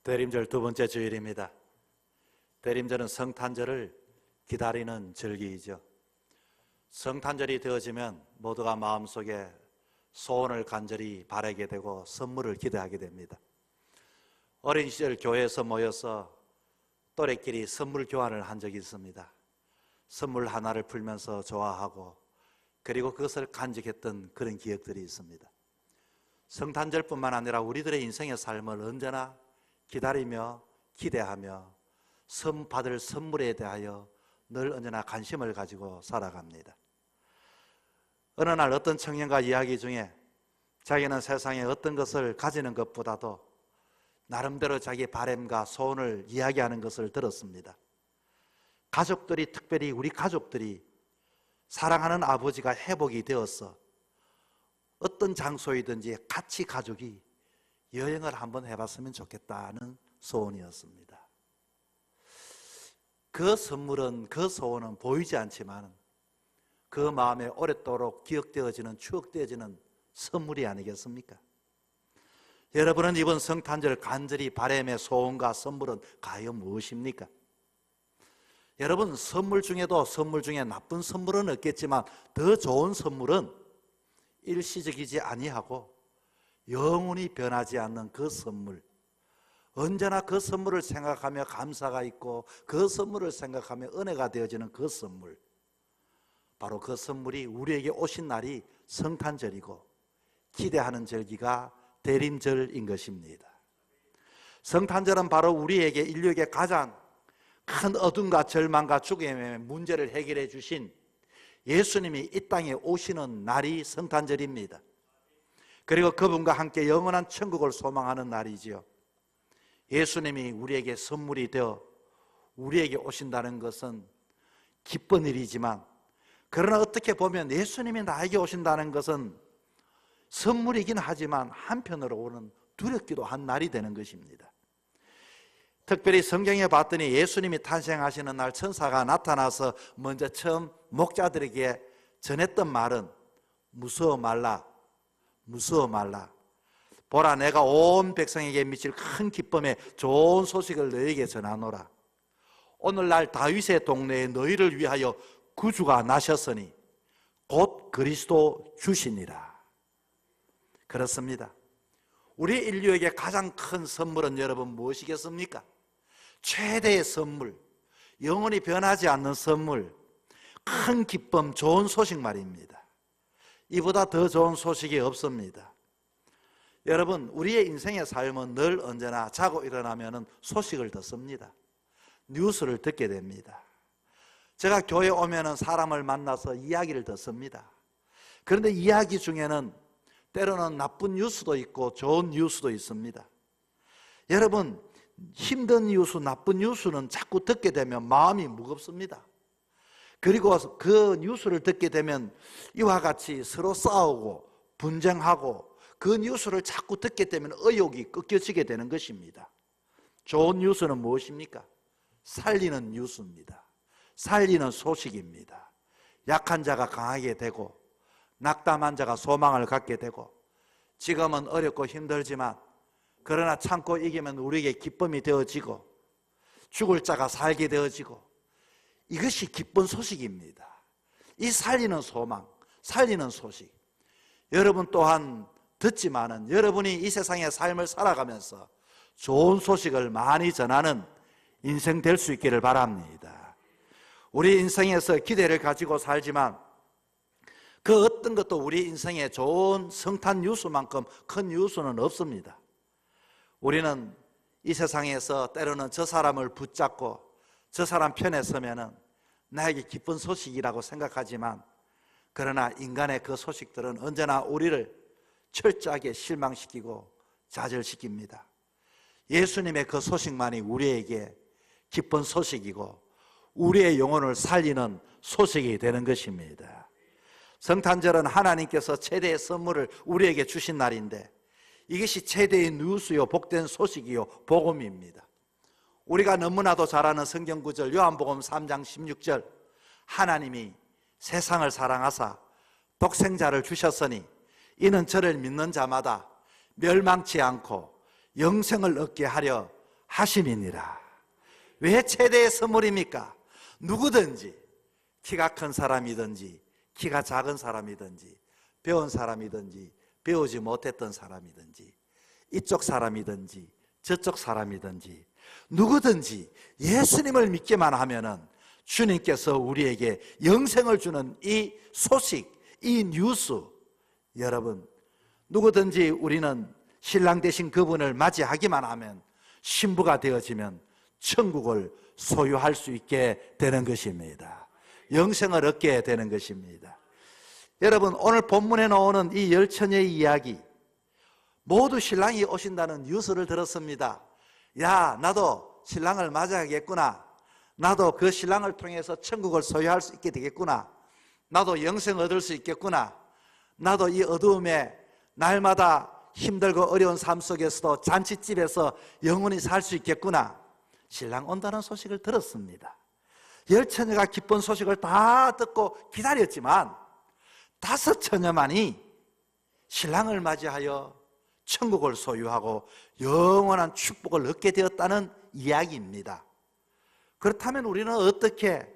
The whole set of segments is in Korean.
대림절 두 번째 주일입니다. 대림절은 성탄절을 기다리는 절기이죠. 성탄절이 되어지면 모두가 마음속에 소원을 간절히 바라게 되고 선물을 기대하게 됩니다. 어린 시절 교회에서 모여서 또래끼리 선물 교환을 한 적이 있습니다. 선물 하나를 풀면서 좋아하고 그리고 그것을 간직했던 그런 기억들이 있습니다. 성탄절뿐만 아니라 우리들의 인생의 삶을 언제나 기다리며 기대하며 받을 선물에 대하여 늘 언제나 관심을 가지고 살아갑니다. 어느 날 어떤 청년과 이야기 중에 자기는 세상에 어떤 것을 가지는 것보다도 나름대로 자기 바람과 소원을 이야기하는 것을 들었습니다. 가족들이, 특별히 우리 가족들이 사랑하는 아버지가 회복이 되어서 어떤 장소이든지 같이 가족이 여행을 한번 해봤으면 좋겠다는 소원이었습니다. 그 선물은, 그 소원은 보이지 않지만 그 마음에 오랫도록 기억되어지는, 추억되어지는 선물이 아니겠습니까? 여러분은 이번 성탄절 간절히 바람의 소원과 선물은 과연 무엇입니까? 여러분, 선물 중에도 선물 중에 나쁜 선물은 없겠지만 더 좋은 선물은 일시적이지 아니하고 영원히 변하지 않는 그 선물, 언제나 그 선물을 생각하며 감사가 있고 그 선물을 생각하며 은혜가 되어지는 그 선물, 바로 그 선물이 우리에게 오신 날이 성탄절이고 기대하는 절기가 대림절인 것입니다. 성탄절은 바로 우리에게, 인류에게 가장 큰 어둠과 절망과 죽음의 문제를 해결해 주신 예수님이 이 땅에 오시는 날이 성탄절입니다. 그리고 그분과 함께 영원한 천국을 소망하는 날이지요. 예수님이 우리에게 선물이 되어 우리에게 오신다는 것은 기쁜 일이지만, 그러나 어떻게 보면 예수님이 나에게 오신다는 것은 선물이긴 하지만 한편으로는 두렵기도 한 날이 되는 것입니다. 특별히 성경에 봤더니 예수님이 탄생하시는 날 천사가 나타나서 먼저 처음 목자들에게 전했던 말은 무서워 말라, 무서워 말라. 보라, 내가 온 백성에게 미칠 큰 기쁨의 좋은 소식을 너에게 전하노라. 오늘날 다윗의 동네에 너희를 위하여 구주가 나셨으니 곧 그리스도 주시니라. 그렇습니다. 우리 인류에게 가장 큰 선물은 여러분 무엇이겠습니까? 최대의 선물, 영원히 변하지 않는 선물, 큰 기쁨, 좋은 소식 말입니다. 이보다 더 좋은 소식이 없습니다. 여러분, 우리의 인생의 삶은 늘 언제나 자고 일어나면 소식을 듣습니다. 뉴스를 듣게 됩니다. 제가 교회 오면 사람을 만나서 이야기를 듣습니다. 그런데 이야기 중에는 때로는 나쁜 뉴스도 있고 좋은 뉴스도 있습니다. 여러분, 힘든 뉴스, 나쁜 뉴스는 자꾸 듣게 되면 마음이 무겁습니다. 그리고 그 뉴스를 듣게 되면 이와 같이 서로 싸우고 분쟁하고 그 뉴스를 자꾸 듣게 되면 의욕이 꺾여지게 되는 것입니다. 좋은 뉴스는 무엇입니까? 살리는 뉴스입니다. 살리는 소식입니다. 약한 자가 강하게 되고 낙담한 자가 소망을 갖게 되고, 지금은 어렵고 힘들지만 그러나 참고 이기면 우리에게 기쁨이 되어지고 죽을 자가 살게 되어지고, 이것이 기쁜 소식입니다. 이 살리는 소망, 살리는 소식, 여러분 또한 듣지만은 여러분이 이 세상의 삶을 살아가면서 좋은 소식을 많이 전하는 인생 될 수 있기를 바랍니다. 우리 인생에서 기대를 가지고 살지만 그 어떤 것도 우리 인생에 좋은 성탄 뉴스만큼 큰 뉴스는 없습니다. 우리는 이 세상에서 때로는 저 사람을 붙잡고 저 사람 편에 서면은 나에게 기쁜 소식이라고 생각하지만, 그러나 인간의 그 소식들은 언제나 우리를 철저하게 실망시키고 좌절시킵니다. 예수님의 그 소식만이 우리에게 기쁜 소식이고 우리의 영혼을 살리는 소식이 되는 것입니다. 성탄절은 하나님께서 최대의 선물을 우리에게 주신 날인데 이것이 최대의 뉴스요, 복된 소식이요, 복음입니다. 우리가 너무나도 잘 아는 성경 구절 요한복음 3장 16절, 하나님이 세상을 사랑하사 독생자를 주셨으니 이는 저를 믿는 자마다 멸망치 않고 영생을 얻게 하려 하심이니라. 왜 최대의 선물입니까? 누구든지 키가 큰 사람이든지 키가 작은 사람이든지 배운 사람이든지 배우지 못했던 사람이든지 이쪽 사람이든지 저쪽 사람이든지 누구든지 예수님을 믿기만 하면은 주님께서 우리에게 영생을 주는 이 소식, 이 뉴스, 여러분 누구든지 우리는 신랑 되신 그분을 맞이하기만 하면 신부가 되어지면 천국을 소유할 수 있게 되는 것입니다. 영생을 얻게 되는 것입니다. 여러분 오늘 본문에 나오는 이 열처녀의 이야기, 모두 신랑이 오신다는 뉴스를 들었습니다. 야, 나도 신랑을 맞아야겠구나. 나도 그 신랑을 통해서 천국을 소유할 수 있게 되겠구나. 나도 영생 얻을 수 있겠구나. 나도 이 어두움에 날마다 힘들고 어려운 삶 속에서도 잔치집에서 영원히 살 수 있겠구나. 신랑 온다는 소식을 들었습니다. 열처녀가 기쁜 소식을 다 듣고 기다렸지만 5처녀만이 신랑을 맞이하여 천국을 소유하고 영원한 축복을 얻게 되었다는 이야기입니다. 그렇다면 우리는 어떻게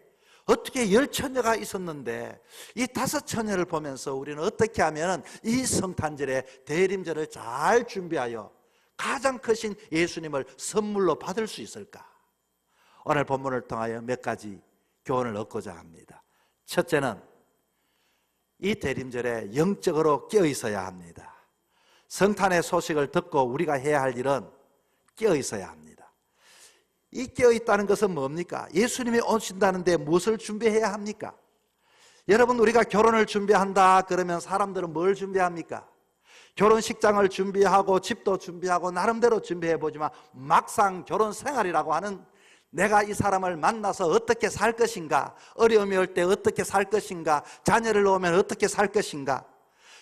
10처녀가 있었는데 이 5처녀를 보면서 우리는 어떻게 하면 이 성탄절에 대림절을 잘 준비하여 가장 크신 예수님을 선물로 받을 수 있을까? 오늘 본문을 통하여 몇 가지 교훈을 얻고자 합니다. 첫째는 이 대림절에 영적으로 깨어 있어야 합니다. 성탄의 소식을 듣고 우리가 해야 할 일은 깨어 있어야 합니다. 이 깨어 있다는 것은 뭡니까? 예수님이 오신다는데 무엇을 준비해야 합니까? 여러분 우리가 결혼을 준비한다 그러면 사람들은 뭘 준비합니까? 결혼식장을 준비하고 집도 준비하고 나름대로 준비해 보지만 막상 결혼 생활이라고 하는 내가 이 사람을 만나서 어떻게 살 것인가, 어려움이 올 때 어떻게 살 것인가, 자녀를 놓으면 어떻게 살 것인가,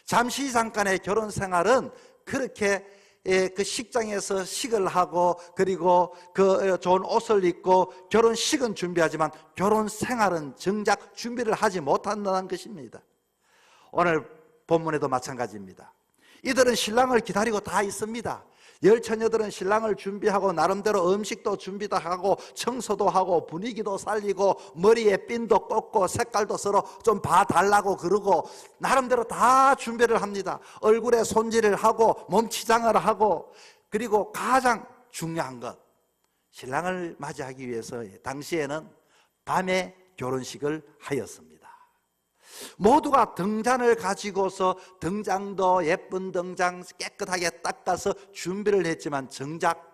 잠시 잠깐의 결혼 생활은 그렇게 그 식장에서 식을 하고 그리고 그 좋은 옷을 입고 결혼식은 준비하지만 결혼 생활은 정작 준비를 하지 못한다는 것입니다. 오늘 본문에도 마찬가지입니다. 이들은 신랑을 기다리고 다 있습니다. 열처녀들은 신랑을 준비하고 나름대로 음식도 준비도 하고 청소도 하고 분위기도 살리고 머리에 핀도 꽂고 색깔도 서로 좀 봐달라고 그러고 나름대로 다 준비를 합니다. 얼굴에 손질을 하고 몸치장을 하고 그리고 가장 중요한 것, 신랑을 맞이하기 위해서 당시에는 밤에 결혼식을 하였습니다. 모두가 등잔을 가지고서 등장도 예쁜 등장 깨끗하게 닦아서 준비를 했지만 정작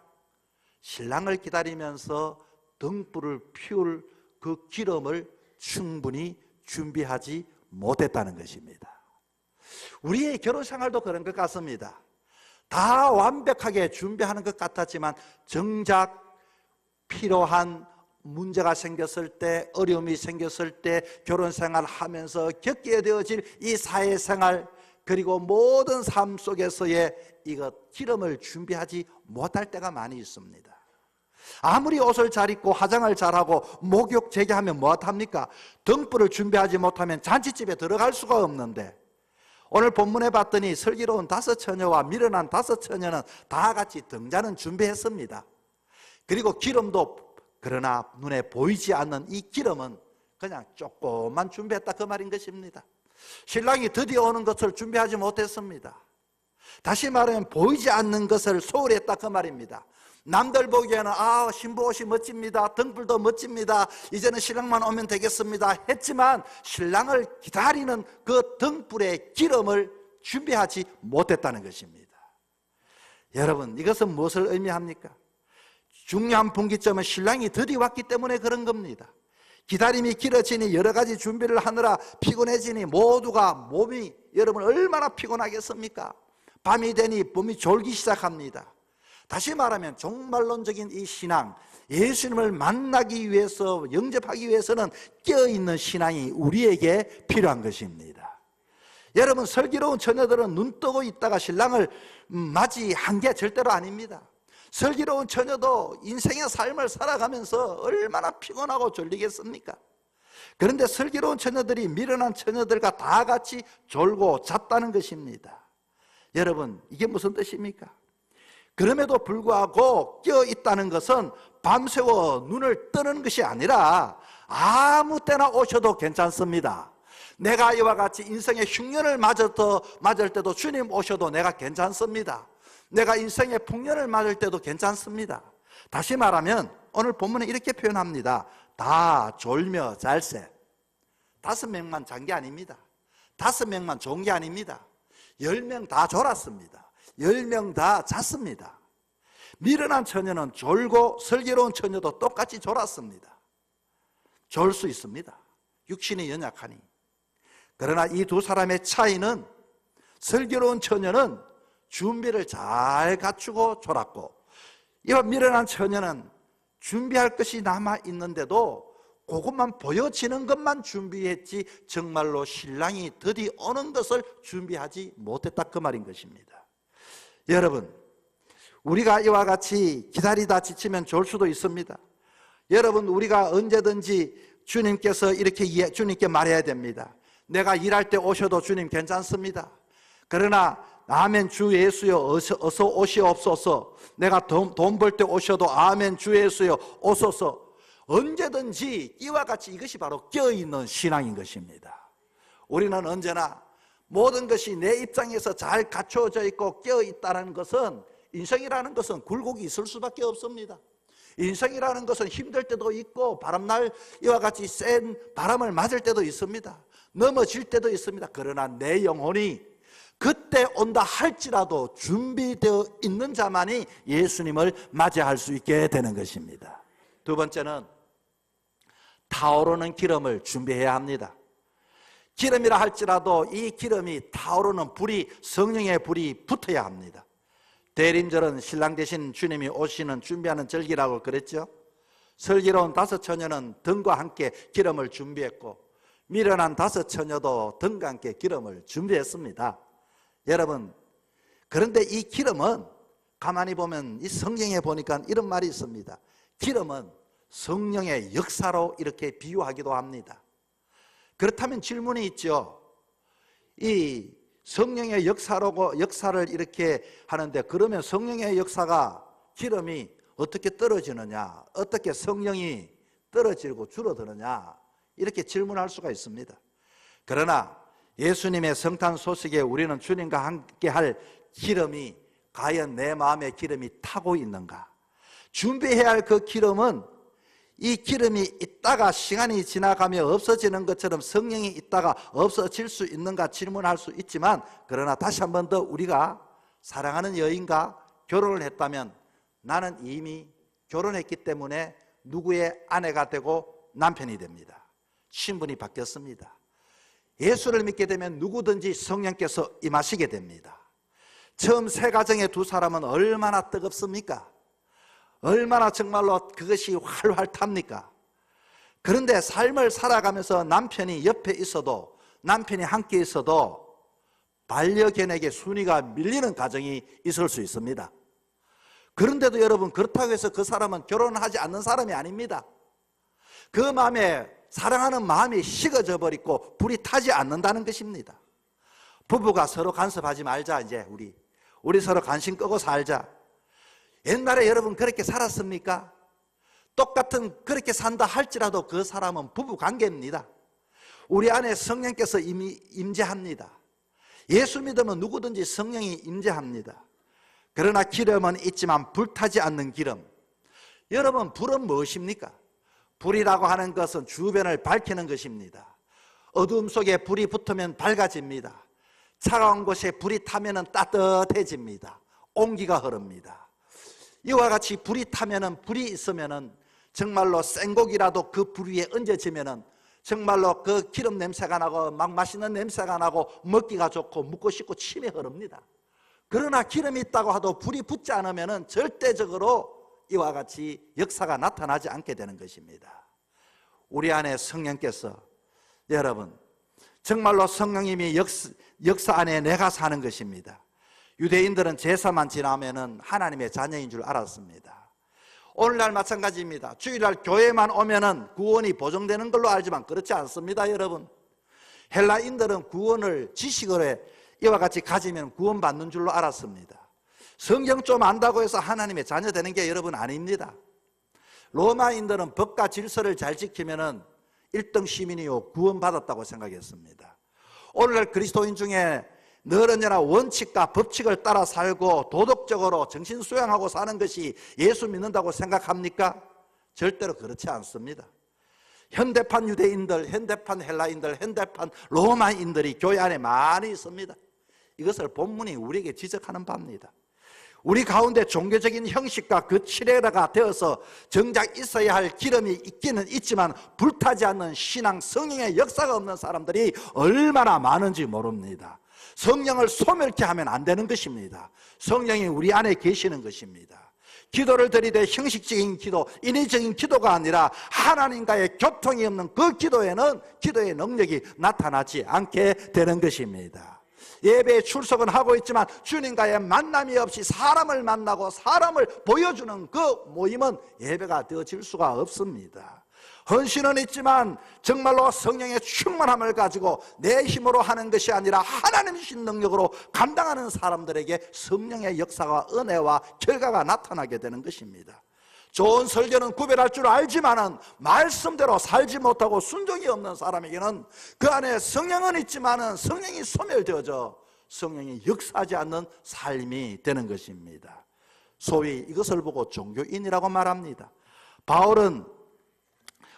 신랑을 기다리면서 등불을 피울 그 기름을 충분히 준비하지 못했다는 것입니다. 우리의 결혼 생활도 그런 것 같습니다. 다 완벽하게 준비하는 것 같았지만 정작 필요한 문제가 생겼을 때, 어려움이 생겼을 때 결혼 생활하면서 겪게 되어질 이 사회생활 그리고 모든 삶 속에서의 이것 기름을 준비하지 못할 때가 많이 있습니다. 아무리 옷을 잘 입고 화장을 잘하고 목욕 재개하면 무엇합니까? 등불을 준비하지 못하면 잔치집에 들어갈 수가 없는데 오늘 본문에 봤더니 슬기로운 5처녀와 미련한 5처녀는 다 같이 등잔은 준비했습니다. 그리고 기름도 그러나 눈에 보이지 않는 이 기름은 그냥 조금만 준비했다 그 말인 것입니다. 신랑이 드디어 오는 것을 준비하지 못했습니다. 다시 말하면 보이지 않는 것을 소홀히 했다 그 말입니다. 남들 보기에는 신부 옷이 멋집니다, 등불도 멋집니다, 이제는 신랑만 오면 되겠습니다 했지만 신랑을 기다리는 그 등불의 기름을 준비하지 못했다는 것입니다. 여러분 이것은 무엇을 의미합니까? 중요한 분기점은 신랑이 드디어 왔기 때문에 그런 겁니다. 기다림이 길어지니 여러 가지 준비를 하느라 피곤해지니 모두가 몸이 여러분 얼마나 피곤하겠습니까? 밤이 되니 몸이 졸기 시작합니다. 다시 말하면 종말론적인 이 신앙, 예수님을 만나기 위해서 영접하기 위해서는 깨어있는 신앙이 우리에게 필요한 것입니다. 여러분 슬기로운 처녀들은 눈 뜨고 있다가 신랑을 맞이한 게 절대로 아닙니다. 슬기로운 처녀도 인생의 삶을 살아가면서 얼마나 피곤하고 졸리겠습니까? 그런데 슬기로운 처녀들이 미련한 처녀들과 다 같이 졸고 잤다는 것입니다. 여러분 이게 무슨 뜻입니까? 그럼에도 불구하고 깨어 있다는 것은 밤새워 눈을 뜨는 것이 아니라 아무 때나 오셔도 괜찮습니다. 내가 이와 같이 인생의 흉년을 맞을 때도 주님 오셔도 내가 괜찮습니다. 내가 인생의 풍년을 맞을 때도 괜찮습니다. 다시 말하면 오늘 본문에 이렇게 표현합니다. 다 졸며 잘세. 5명만 잔 게 아닙니다. 5명만 좋은 게 아닙니다. 10명 다 졸았습니다. 10명 다 잤습니다. 미련한 처녀는 졸고 슬기로운 처녀도 똑같이 졸았습니다. 졸 수 있습니다. 육신이 연약하니. 그러나 이 두 사람의 차이는 슬기로운 처녀는 준비를 잘 갖추고 졸았고, 이와 미련한 처녀는 준비할 것이 남아있는데도 그것만 보여지는 것만 준비했지 정말로 신랑이 드디 오는 것을 준비하지 못했다, 그 말인 것입니다. 여러분, 우리가 이와 같이 기다리다 지치면 졸 수도 있습니다. 여러분, 우리가 언제든지 주님께서 이렇게 주님께 말해야 됩니다. 내가 일할 때 오셔도 주님 괜찮습니다. 그러나 아멘 주 예수여 어서 오시옵소서. 내가 돈 벌 때 오셔도 아멘 주 예수여 오소서. 언제든지 이와 같이 이것이 바로 껴있는 신앙인 것입니다. 우리는 언제나 모든 것이 내 입장에서 잘 갖춰져 있고 껴있다는 것은, 인생이라는 것은 굴곡이 있을 수밖에 없습니다. 인생이라는 것은 힘들 때도 있고 바람날 이와 같이 센 바람을 맞을 때도 있습니다. 넘어질 때도 있습니다. 그러나 내 영혼이 그때 온다 할지라도 준비되어 있는 자만이 예수님을 맞이할 수 있게 되는 것입니다. 두 번째는 타오르는 기름을 준비해야 합니다. 기름이라 할지라도 이 기름이 타오르는 불이, 성령의 불이 붙어야 합니다. 대림절은 신랑 되신 주님이 오시는 준비하는 절기라고 그랬죠. 슬기로운 5 처녀는 등과 함께 기름을 준비했고, 미련한 5 처녀도 등과 함께 기름을 준비했습니다. 여러분, 그런데 이 기름은 가만히 보면 이 성경에 보니까 이런 말이 있습니다. 기름은 성령의 역사로 이렇게 비유하기도 합니다. 그렇다면 질문이 있죠. 이 성령의 역사를 이렇게 하는데, 그러면 성령의 역사가, 기름이 어떻게 떨어지느냐, 어떻게 성령이 떨어지고 줄어드느냐, 이렇게 질문할 수가 있습니다. 그러나 예수님의 성탄 소식에 우리는 주님과 함께 할 기름이 과연 내 마음의 기름이 타고 있는가? 준비해야 할 그 기름은, 이 기름이 있다가 시간이 지나가며 없어지는 것처럼 성령이 있다가 없어질 수 있는가 질문할 수 있지만, 그러나 다시 한 번 더 우리가 사랑하는 여인과 결혼을 했다면, 나는 이미 결혼했기 때문에 누구의 아내가 되고 남편이 됩니다. 신분이 바뀌었습니다. 예수를 믿게 되면 누구든지 성령께서 임하시게 됩니다. 처음 새 가정의 두 사람은 얼마나 뜨겁습니까? 얼마나 정말로 그것이 활활 탑니까? 그런데 삶을 살아가면서 남편이 옆에 있어도, 남편이 함께 있어도 반려견에게 순위가 밀리는 가정이 있을 수 있습니다. 그런데도 여러분, 그렇다고 해서 그 사람은 결혼을 하지 않는 사람이 아닙니다. 그 마음에, 사랑하는 마음이 식어져 버리고 불이 타지 않는다는 것입니다. 부부가 서로 간섭하지 말자. 이제 우리 서로 관심 끄고 살자. 옛날에 여러분 그렇게 살았습니까? 똑같은 그렇게 산다 할지라도 그 사람은 부부 관계입니다. 우리 안에 성령께서 이미 임재합니다. 예수 믿으면 누구든지 성령이 임재합니다. 그러나 기름은 있지만 불타지 않는 기름. 여러분, 불은 무엇입니까? 불이라고 하는 것은 주변을 밝히는 것입니다. 어두움 속에 불이 붙으면 밝아집니다. 차가운 곳에 불이 타면 따뜻해집니다. 온기가 흐릅니다. 이와 같이 불이 타면, 불이 있으면 정말로 생고기라도 그 불 위에 얹어지면 정말로 그 기름 냄새가 나고 막 맛있는 냄새가 나고 먹기가 좋고 묻고 싶고 침이 흐릅니다. 그러나 기름이 있다고 하도 불이 붙지 않으면 절대적으로 이와 같이 역사가 나타나지 않게 되는 것입니다. 우리 안에 성령께서, 여러분, 정말로 성령님이 역사 안에 내가 사는 것입니다. 유대인들은 제사만 지나면 하나님의 자녀인 줄 알았습니다. 오늘날 마찬가지입니다. 주일날 교회만 오면 구원이 보증되는 걸로 알지만 그렇지 않습니다. 여러분, 헬라인들은 구원을 지식으로 이와 같이 가지면 구원받는 줄로 알았습니다. 성경 좀 안다고 해서 하나님의 자녀 되는 게 여러분 아닙니다. 로마인들은 법과 질서를 잘 지키면은 1등 시민이요 구원받았다고 생각했습니다. 오늘날 그리스도인 중에 너른여나 원칙과 법칙을 따라 살고 도덕적으로 정신 수양하고 사는 것이 예수 믿는다고 생각합니까? 절대로 그렇지 않습니다. 현대판 유대인들, 현대판 헬라인들, 현대판 로마인들이 교회 안에 많이 있습니다. 이것을 본문이 우리에게 지적하는 바입니다. 우리 가운데 종교적인 형식과 그 칠해가 되어서 정작 있어야 할 기름이 있기는 있지만 불타지 않는 신앙, 성령의 역사가 없는 사람들이 얼마나 많은지 모릅니다. 성령을 소멸케 하면 안 되는 것입니다. 성령이 우리 안에 계시는 것입니다. 기도를 드리되 형식적인 기도, 인위적인 기도가 아니라 하나님과의 교통이 없는 그 기도에는 기도의 능력이 나타나지 않게 되는 것입니다. 예배에 출석은 하고 있지만 주님과의 만남이 없이 사람을 만나고 사람을 보여주는 그 모임은 예배가 되어질 수가 없습니다. 헌신은 있지만 정말로 성령의 충만함을 가지고 내 힘으로 하는 것이 아니라 하나님의 신 능력으로 감당하는 사람들에게 성령의 역사와 은혜와 결과가 나타나게 되는 것입니다. 좋은 설교는 구별할 줄 알지만은 말씀대로 살지 못하고 순종이 없는 사람에게는 그 안에 성령은 있지만은 성령이 소멸되어져 성령이 역사하지 않는 삶이 되는 것입니다. 소위 이것을 보고 종교인이라고 말합니다. 바울은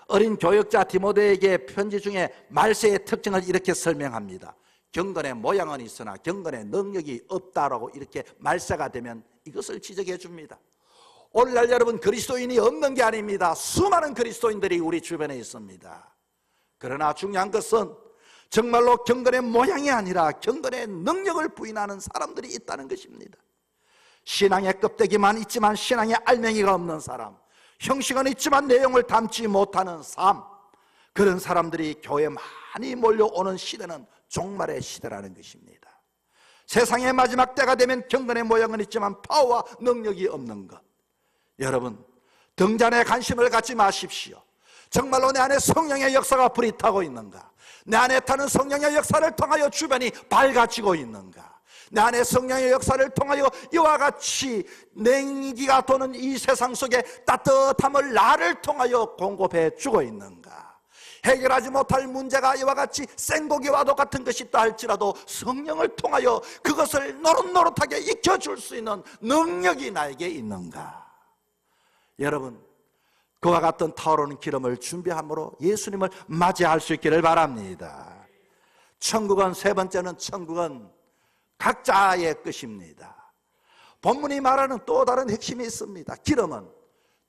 어린 교역자 디모데에게 편지 중에 말세의 특징을 이렇게 설명합니다. 경건의 모양은 있으나 경건의 능력이 없다라고 이렇게 말세가 되면 이것을 지적해 줍니다. 오늘날 여러분 그리스도인이 없는 게 아닙니다. 수많은 그리스도인들이 우리 주변에 있습니다. 그러나 중요한 것은 정말로 경건의 모양이 아니라 경건의 능력을 부인하는 사람들이 있다는 것입니다. 신앙의 껍데기만 있지만 신앙의 알맹이가 없는 사람, 형식은 있지만 내용을 담지 못하는 삶, 그런 사람들이 교회에 많이 몰려오는 시대는 종말의 시대라는 것입니다. 세상의 마지막 때가 되면 경건의 모양은 있지만 파워와 능력이 없는 것. 여러분, 등잔에 관심을 갖지 마십시오. 정말로 내 안에 성령의 역사가 불이 타고 있는가? 내 안에 타는 성령의 역사를 통하여 주변이 밝아지고 있는가? 내 안에 성령의 역사를 통하여 이와 같이 냉기가 도는 이 세상 속에 따뜻함을 나를 통하여 공급해 주고 있는가? 해결하지 못할 문제가 이와 같이 생고기와 똑같은 것이 있다 할지라도 성령을 통하여 그것을 노릇노릇하게 익혀줄 수 있는 능력이 나에게 있는가? 여러분, 그와 같은 타오르는 기름을 준비함으로 예수님을 맞이할 수 있기를 바랍니다. 천국은, 세 번째는 천국은 각자의 것입니다. 본문이 말하는 또 다른 핵심이 있습니다. 기름은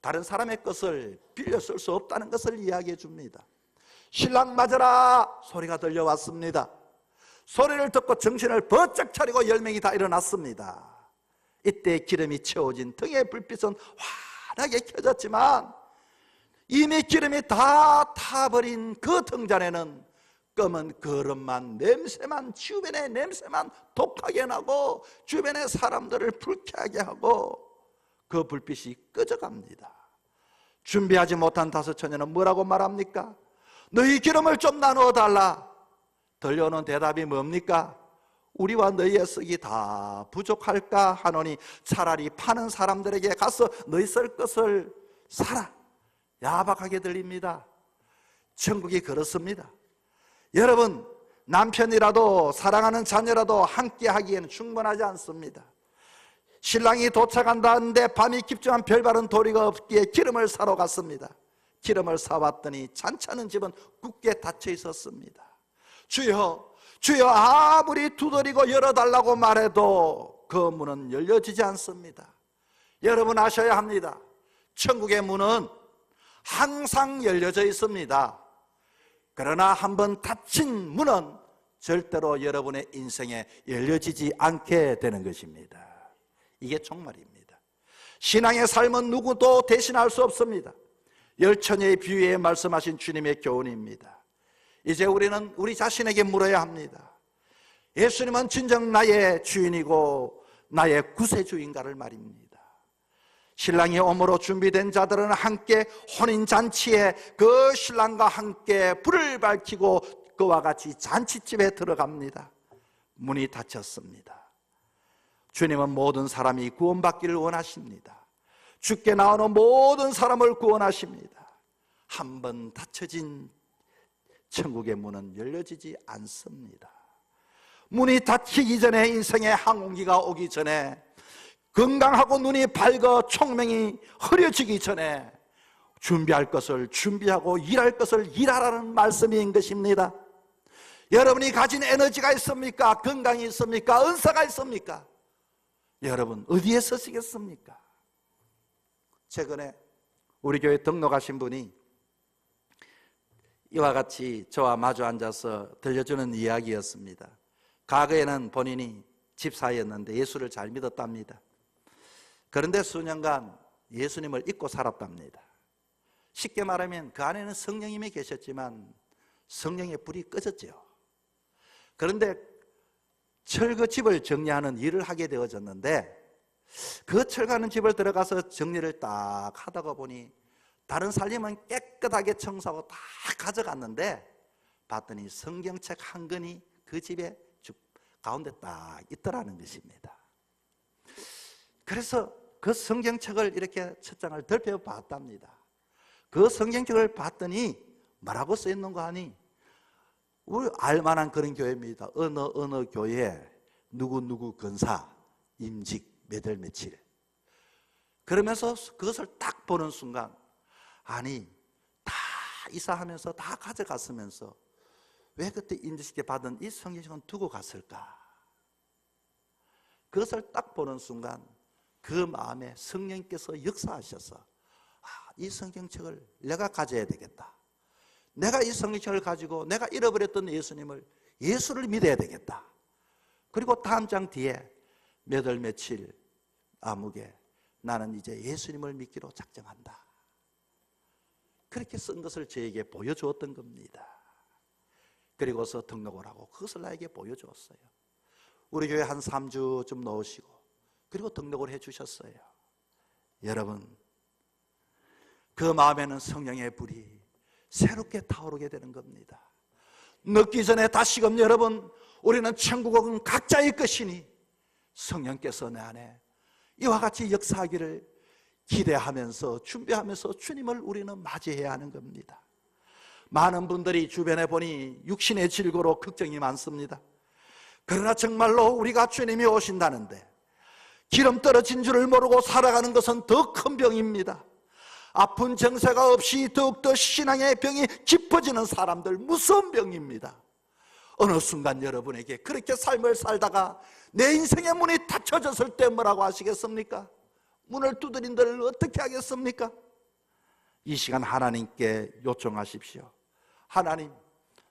다른 사람의 것을 빌려 쓸 수 없다는 것을 이야기해 줍니다. 신랑 맞으라 소리가 들려왔습니다. 소리를 듣고 정신을 번쩍 차리고 10명이 다 일어났습니다. 이때 기름이 채워진 등의 불빛은 환하게 켜졌지만 이미 기름이 다 타버린 그 등잔에는 검은 거름만, 냄새만, 주변의 냄새만 독하게 나고 주변의 사람들을 불쾌하게 하고 그 불빛이 꺼져갑니다. 준비하지 못한 다섯 처녀는 뭐라고 말합니까? 너희 기름을 좀 나누어 달라. 들려오는 대답이 뭡니까? 우리와 너희의 떡이 다 부족할까 하노니 차라리 파는 사람들에게 가서 너희 쓸 것을 사라. 야박하게 들립니다. 천국이 그렇습니다. 여러분, 남편이라도 사랑하는 자녀라도 함께 하기에는 충분하지 않습니다. 신랑이 도착한다는데 밤이 깊지만 별다른 도리가 없기에 기름을 사러 갔습니다. 기름을 사왔더니 잔치하는 집은 굳게 닫혀 있었습니다. 주여, 주여, 아무리 두드리고 열어달라고 말해도 그 문은 열려지지 않습니다. 여러분 아셔야 합니다. 천국의 문은 항상 열려져 있습니다. 그러나 한번 닫힌 문은 절대로 여러분의 인생에 열려지지 않게 되는 것입니다. 이게 종말입니다. 신앙의 삶은 누구도 대신할 수 없습니다. 열처녀의 비유에 말씀하신 주님의 교훈입니다. 이제 우리는 우리 자신에게 물어야 합니다. 예수님은 진정 나의 주인이고 나의 구세주인가를 말입니다. 신랑이 오므로 준비된 자들은 함께 혼인잔치에 그 신랑과 함께 불을 밝히고 그와 같이 잔치집에 들어갑니다. 문이 닫혔습니다. 주님은 모든 사람이 구원받기를 원하십니다. 죽게 나오는 모든 사람을 구원하십니다. 한 번 닫혀진 천국의 문은 열려지지 않습니다. 문이 닫히기 전에, 인생의 항공기가 오기 전에, 건강하고 눈이 밝아 총명이 흐려지기 전에 준비할 것을 준비하고 일할 것을 일하라는 말씀인 것입니다. 여러분이 가진 에너지가 있습니까? 건강이 있습니까? 은사가 있습니까? 여러분 어디에 서시겠습니까? 최근에 우리 교회 등록하신 분이 이와 같이 저와 마주 앉아서 들려주는 이야기였습니다. 과거에는 본인이 집사였는데 예수를 잘 믿었답니다. 그런데 수년간 예수님을 잊고 살았답니다. 쉽게 말하면 그 안에는 성령님이 계셨지만 성령의 불이 꺼졌죠. 그런데 철거집을 정리하는 일을 하게 되어졌는데, 그 철거하는 집을 들어가서 정리를 딱 하다가 보니 다른 살림은 깨끗하게 청소하고 다 가져갔는데, 봤더니 성경책 한 권이 그 집에 가운데 딱 있더라는 것입니다. 그래서 그 성경책을 이렇게 첫 장을 덜펴봤답니다. 그 성경책을 봤더니 뭐라고 써있는가 하니, 우리 알만한 그런 교회입니다. 어느 교회에 누구 권사 임직 몇 월 며칠, 그러면서 그것을 딱 보는 순간, 아니 다 이사하면서 다 가져갔으면서 왜 그때 임직시켜 받은 이 성경책은 두고 갔을까? 그것을 딱 보는 순간 그 마음에 성령께서 역사하셔서, 이 성경책을 내가 가져야 되겠다. 내가 이 성경책을 가지고 내가 잃어버렸던 예수를 믿어야 되겠다. 그리고 다음 장 뒤에 몇 월 며칠 아무개 나는 이제 예수님을 믿기로 작정한다. 그렇게 쓴 것을 저에게 보여주었던 겁니다. 그리고서 등록을 하고 그것을 나에게 보여주었어요. 우리 교회 한 3주쯤 넣으시고 그리고 등록을 해주셨어요. 여러분, 그 마음에는 성령의 불이 새롭게 타오르게 되는 겁니다. 늦기 전에 다시금 여러분, 우리는 천국은 각자의 것이니 성령께서 내 안에 이와 같이 역사하기를 기대하면서 준비하면서 주님을 우리는 맞이해야 하는 겁니다. 많은 분들이 주변에 보니 육신의 질고로 걱정이 많습니다. 그러나 정말로 우리가 주님이 오신다는데 기름 떨어진 줄을 모르고 살아가는 것은 더 큰 병입니다. 아픈 정세가 없이 더욱더 신앙의 병이 깊어지는 사람들, 무서운 병입니다. 어느 순간 여러분에게 그렇게 삶을 살다가 내 인생의 문이 닫혀졌을 때 뭐라고 하시겠습니까? 문을 두드린들 어떻게 하겠습니까? 이 시간 하나님께 요청하십시오. 하나님,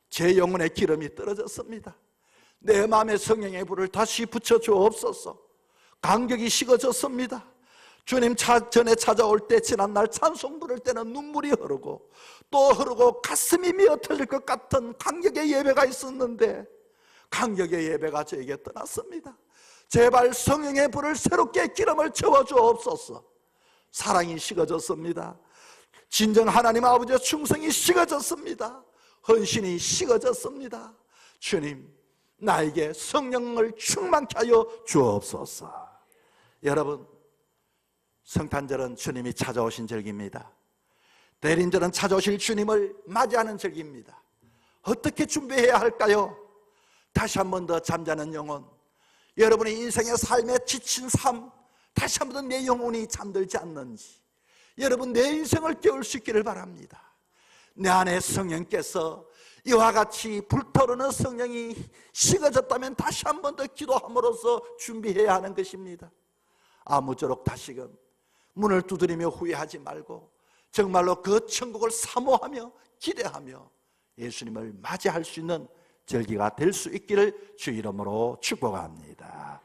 제 영혼의 기름이 떨어졌습니다. 내 마음에 성령의 불을 다시 붙여주옵소서. 간격이 식어졌습니다. 주님 전에 찾아올 때 지난날 찬송 부를 때는 눈물이 흐르고 또 흐르고 가슴이 미어 터질 것 같은 간격의 예배가 있었는데 간격의 예배가 저에게 떠났습니다. 제발 성령의 불을 새롭게 기름을 채워주옵소서. 사랑이 식어졌습니다. 진정 하나님 아버지의 충성이 식어졌습니다. 헌신이 식어졌습니다. 주님, 나에게 성령을 충만케 하여 주옵소서. 여러분, 성탄절은 주님이 찾아오신 절기입니다. 대림절은 찾아오실 주님을 맞이하는 절기입니다. 어떻게 준비해야 할까요? 다시 한 번 더 잠자는 영혼, 여러분의 인생의 삶에 지친 삶, 다시 한 번 더 내 영혼이 잠들지 않는지 여러분 내 인생을 깨울 수 있기를 바랍니다. 내 안에 성령께서 이와 같이 불타오르는 성령이 식어졌다면 다시 한 번 더 기도함으로써 준비해야 하는 것입니다. 아무쪼록 다시금 문을 두드리며 후회하지 말고 정말로 그 천국을 사모하며 기대하며 예수님을 맞이할 수 있는 절기가 될 수 있기를 주 이름으로 축복합니다.